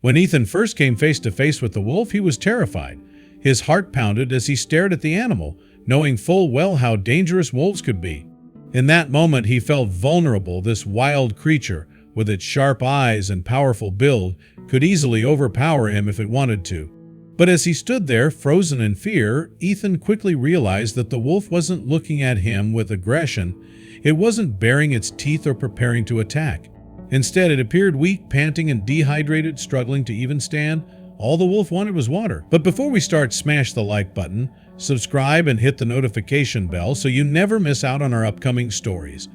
When Ethan first came face to face with the wolf, he was terrified. His heart pounded as he stared at the animal, knowing full well how dangerous wolves could be. In that moment, he felt vulnerable. This wild creature, with its sharp eyes and powerful build, could easily overpower him if it wanted to. But as he stood there, frozen in fear, Ethan quickly realized that the wolf wasn't looking at him with aggression. It wasn't baring its teeth or preparing to attack. Instead, it appeared weak, panting, and dehydrated, struggling to even stand. All the wolf wanted was water. But before we start, smash the like button, subscribe, and hit the notification bell so you never miss out on our upcoming stories.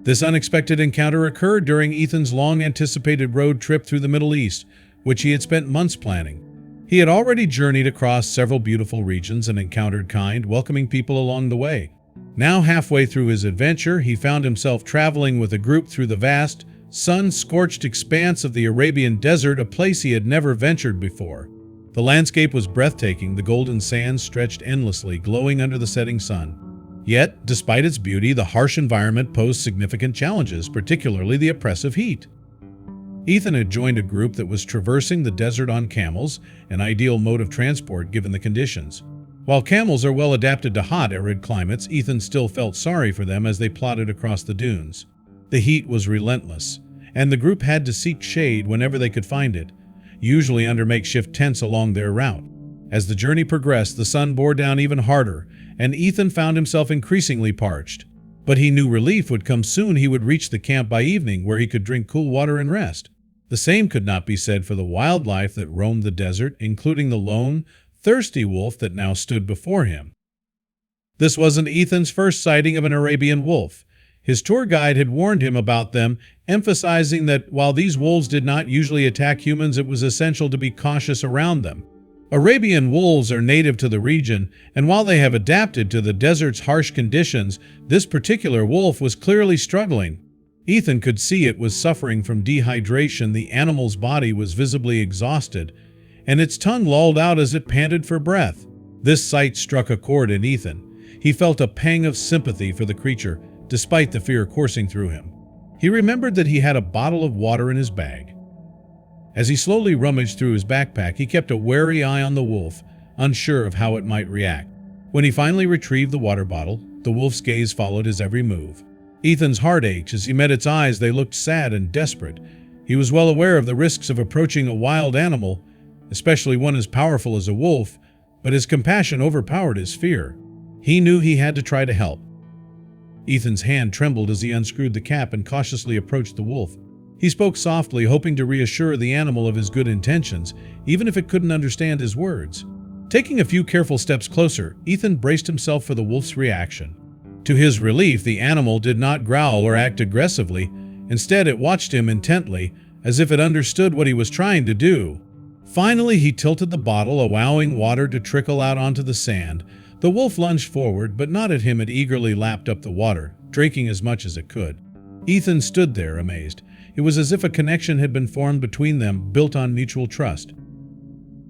This unexpected encounter occurred during Ethan's long-anticipated road trip through the Middle East, which he had spent months planning. He had already journeyed across several beautiful regions and encountered kind, welcoming people along the way. Now, halfway through his adventure, he found himself traveling with a group through the vast, sun-scorched expanse of the Arabian desert, a place he had never ventured before. The landscape was breathtaking, the golden sands stretched endlessly, glowing under the setting sun. Yet, despite its beauty, the harsh environment posed significant challenges, particularly the oppressive heat. Ethan had joined a group that was traversing the desert on camels, an ideal mode of transport given the conditions. While camels are well adapted to hot, arid climates, Ethan still felt sorry for them as they plodded across the dunes. The heat was relentless, and the group had to seek shade whenever they could find it, usually under makeshift tents along their route. As the journey progressed, the sun bore down even harder, and Ethan found himself increasingly parched. But he knew relief would come soon. He would reach the camp by evening, where he could drink cool water and rest. The same could not be said for the wildlife that roamed the desert, including the lone, thirsty wolf that now stood before him. This wasn't Ethan's first sighting of an Arabian wolf. His tour guide had warned him about them, emphasizing that while these wolves did not usually attack humans, it was essential to be cautious around them. Arabian wolves are native to the region, and while they have adapted to the desert's harsh conditions, this particular wolf was clearly struggling. Ethan could see it was suffering from dehydration. The animal's body was visibly exhausted, and its tongue lolled out as it panted for breath. This sight struck a chord in Ethan. He felt a pang of sympathy for the creature, despite the fear coursing through him. He remembered that he had a bottle of water in his bag. As he slowly rummaged through his backpack, he kept a wary eye on the wolf, unsure of how it might react. When he finally retrieved the water bottle, the wolf's gaze followed his every move. Ethan's heart ached as he met its eyes. They looked sad and desperate. He was well aware of the risks of approaching a wild animal, especially one as powerful as a wolf, but his compassion overpowered his fear. He knew he had to try to help. Ethan's hand trembled as he unscrewed the cap and cautiously approached the wolf. He spoke softly, hoping to reassure the animal of his good intentions, even if it couldn't understand his words. Taking a few careful steps closer, Ethan braced himself for the wolf's reaction. To his relief, the animal did not growl or act aggressively. Instead, it watched him intently, as if it understood what he was trying to do. Finally, he tilted the bottle, allowing water to trickle out onto the sand. The wolf lunged forward, but not at him. It eagerly lapped up the water, drinking as much as it could. Ethan stood there, amazed. It was as if a connection had been formed between them, built on mutual trust.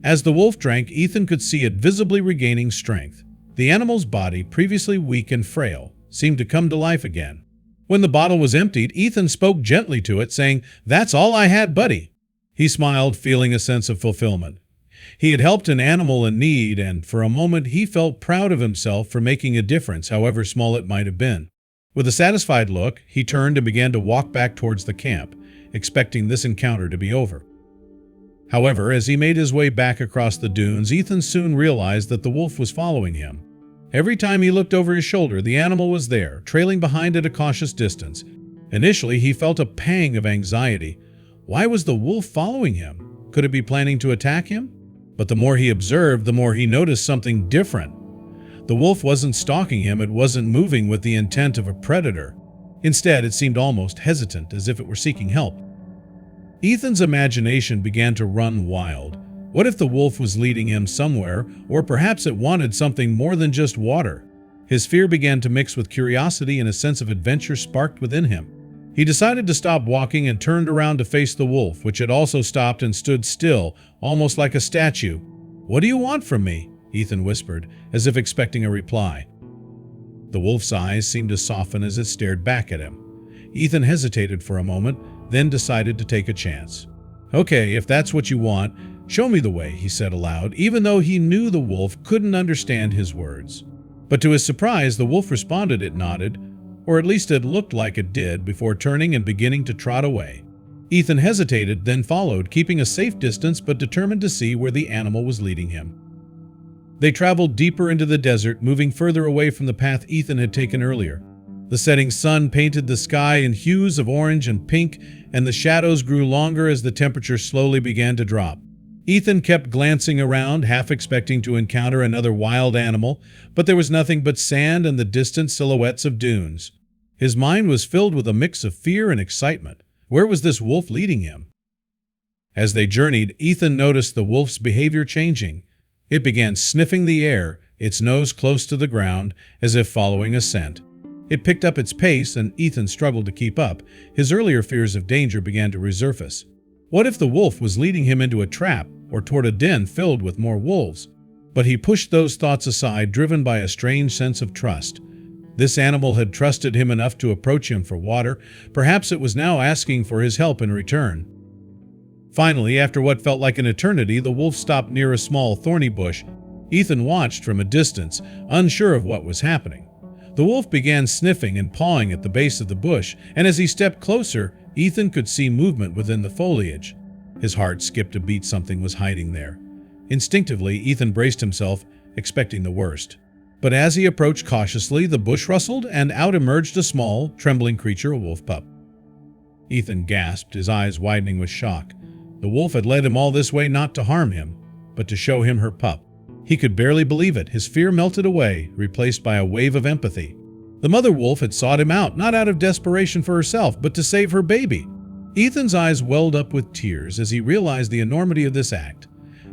As the wolf drank, Ethan could see it visibly regaining strength. The animal's body, previously weak and frail, seemed to come to life again. When the bottle was emptied, Ethan spoke gently to it, saying, "That's all I had, buddy." He smiled, feeling a sense of fulfillment. He had helped an animal in need, and for a moment he felt proud of himself for making a difference, however small it might have been. With a satisfied look, he turned and began to walk back towards the camp, expecting this encounter to be over. However, as he made his way back across the dunes, Ethan soon realized that the wolf was following him. Every time he looked over his shoulder, the animal was there, trailing behind at a cautious distance. Initially, he felt a pang of anxiety. Why was the wolf following him? Could it be planning to attack him? But the more he observed, the more he noticed something different. The wolf wasn't stalking him. It wasn't moving with the intent of a predator. Instead, it seemed almost hesitant, as if it were seeking help. Ethan's imagination began to run wild. What if the wolf was leading him somewhere, or perhaps it wanted something more than just water? His fear began to mix with curiosity, and a sense of adventure sparked within him. He decided to stop walking and turned around to face the wolf, which had also stopped and stood still, almost like a statue. "What do you want from me?" Ethan whispered, as if expecting a reply. The wolf's eyes seemed to soften as it stared back at him. Ethan hesitated for a moment, then decided to take a chance. "Okay, if that's what you want, show me the way," he said aloud, even though he knew the wolf couldn't understand his words. But to his surprise, the wolf responded. It nodded, or at least it looked like it did, before turning and beginning to trot away. Ethan hesitated, then followed, keeping a safe distance but determined to see where the animal was leading him. They traveled deeper into the desert, moving further away from the path Ethan had taken earlier. The setting sun painted the sky in hues of orange and pink, and the shadows grew longer as the temperature slowly began to drop. Ethan kept glancing around, half expecting to encounter another wild animal, but there was nothing but sand and the distant silhouettes of dunes. His mind was filled with a mix of fear and excitement. Where was this wolf leading him? As they journeyed, Ethan noticed the wolf's behavior changing. It began sniffing the air, its nose close to the ground, as if following a scent. It picked up its pace, and Ethan struggled to keep up. His earlier fears of danger began to resurface. What if the wolf was leading him into a trap or toward a den filled with more wolves? But he pushed those thoughts aside, driven by a strange sense of trust. This animal had trusted him enough to approach him for water. Perhaps it was now asking for his help in return. Finally, after what felt like an eternity, the wolf stopped near a small thorny bush. Ethan watched from a distance, unsure of what was happening. The wolf began sniffing and pawing at the base of the bush, and as he stepped closer, Ethan could see movement within the foliage. His heart skipped a beat. Something was hiding there. Instinctively, Ethan braced himself, expecting the worst. But as he approached cautiously, the bush rustled, and out emerged a small, trembling creature, a wolf pup. Ethan gasped, his eyes widening with shock. The wolf had led him all this way not to harm him, but to show him her pup. He could barely believe it. His fear melted away, replaced by a wave of empathy. The mother wolf had sought him out, not out of desperation for herself, but to save her baby. Ethan's eyes welled up with tears as he realized the enormity of this act.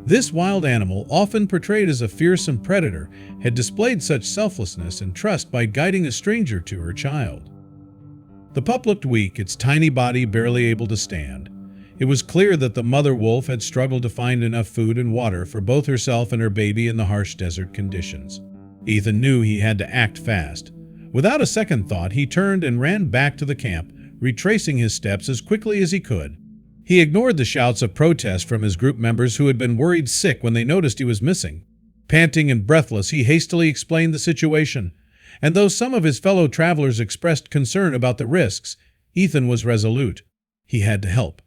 This wild animal, often portrayed as a fearsome predator, had displayed such selflessness and trust by guiding a stranger to her child. The pup looked weak, its tiny body barely able to stand. It was clear that the mother wolf had struggled to find enough food and water for both herself and her baby in the harsh desert conditions. Ethan knew he had to act fast. Without a second thought, he turned and ran back to the camp, retracing his steps as quickly as he could. He ignored the shouts of protest from his group members who had been worried sick when they noticed he was missing. Panting and breathless, he hastily explained the situation. And though some of his fellow travelers expressed concern about the risks, Ethan was resolute. He had to help.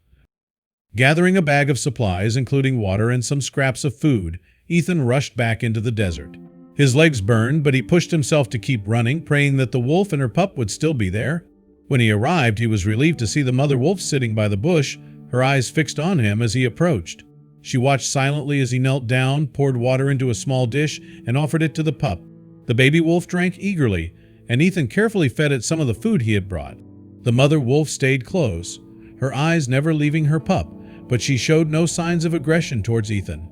Gathering a bag of supplies, including water and some scraps of food, Ethan rushed back into the desert. His legs burned, but he pushed himself to keep running, praying that the wolf and her pup would still be there. When he arrived, he was relieved to see the mother wolf sitting by the bush, her eyes fixed on him as he approached. She watched silently as he knelt down, poured water into a small dish, and offered it to the pup. The baby wolf drank eagerly, and Ethan carefully fed it some of the food he had brought. The mother wolf stayed close, her eyes never leaving her pup, but she showed no signs of aggression towards Ethan.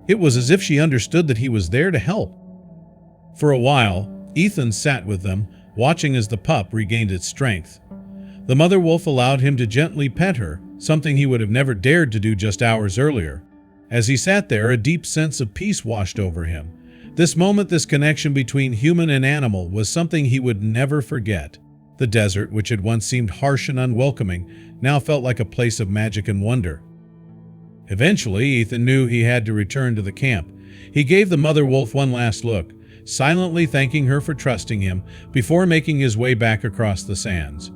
It was as if she understood that he was there to help. For a while, Ethan sat with them, watching as the pup regained its strength. The mother wolf allowed him to gently pet her, something he would have never dared to do just hours earlier. As he sat there, a deep sense of peace washed over him. This moment, this connection between human and animal, was something he would never forget. The desert, which had once seemed harsh and unwelcoming, now felt like a place of magic and wonder. Eventually, Ethan knew he had to return to the camp. He gave the mother wolf one last look, silently thanking her for trusting him, before making his way back across the sands.